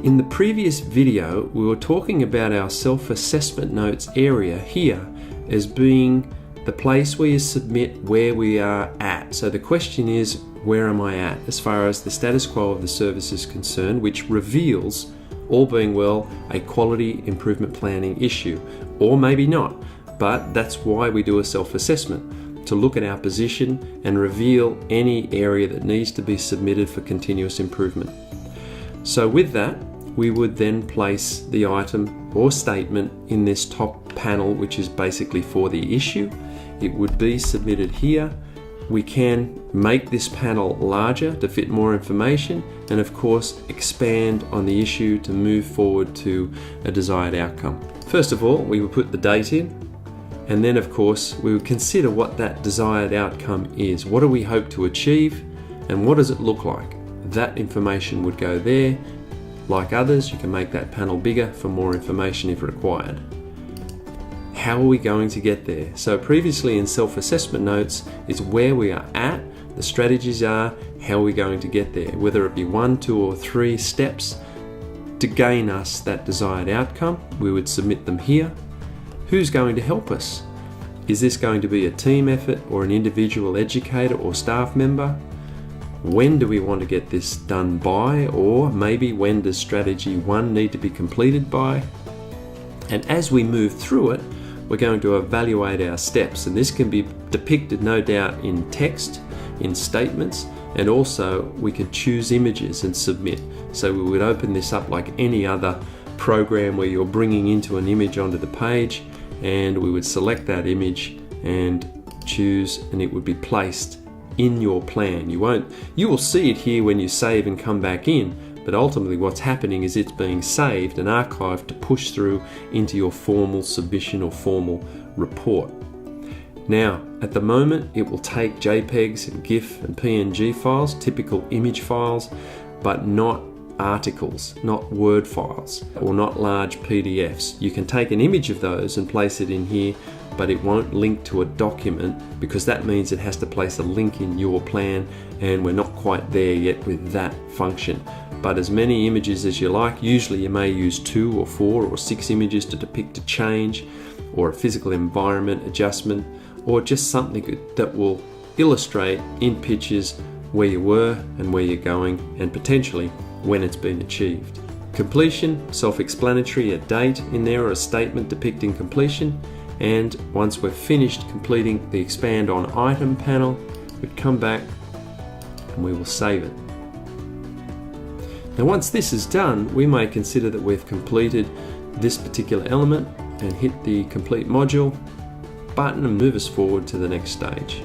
In the previous video, we were talking about our self-assessment notes area here as being the place where you submit where we are at. So the question is, where am I at as far as the status quo of the service is concerned, which reveals, all being well, a quality improvement planning issue, or maybe not. But that's why we do a self-assessment, to look at our position and reveal any area that needs to be submitted for continuous improvement. So with that, we would then place the item or statement in this top panel, which is basically for the issue. It would be submitted here. We can make this panel larger to fit more information, and of course expand on the issue to move forward to a desired outcome. First of all, we would put the date in, and then of course we would consider what that desired outcome is. What do we hope to achieve, and what does it look like? That information would go there. Like others, you can make that panel bigger for more information if required. How are we going to get there? So previously in self-assessment notes is where we are at, the strategies are, how are we going to get there, whether it be 1, 2 or 3 steps to gain us that desired outcome. We would submit them here. Who's going to help us? Is this going to be a team effort or an individual educator or staff member? When do we want to get this done by, or maybe when does strategy 1 need to be completed by? And as we move through it, we're going to evaluate our steps, and this can be depicted no doubt in text, in statements, and also we can choose images and submit. So we would open this up like any other program where you're bringing into an image onto the page, and we would select that image and choose, and it would be placed in your plan. You will see it here when you save and come back in, but ultimately what's happening is it's being saved and archived to push through into your formal submission or formal report. Now, at the moment, it will take JPEGs and GIF and PNG files, typical image files, but not articles, not Word files, or not large PDFs. You can take an image of those and place it in here, but it won't link to a document, because that means it has to place a link in your plan, and we're not quite there yet with that function. But as many images as you like. Usually you may use 2 or 4 or 6 images to depict a change or a physical environment adjustment, or just something that will illustrate in pictures where you were and where you're going, and potentially when it's been achieved. Completion, self-explanatory, a date in there or a statement depicting completion, and once we've finished completing the expand on item panel, we'd come back and we will save it. Now once this is done, we may consider that we've completed this particular element and hit the complete module button and move us forward to the next stage.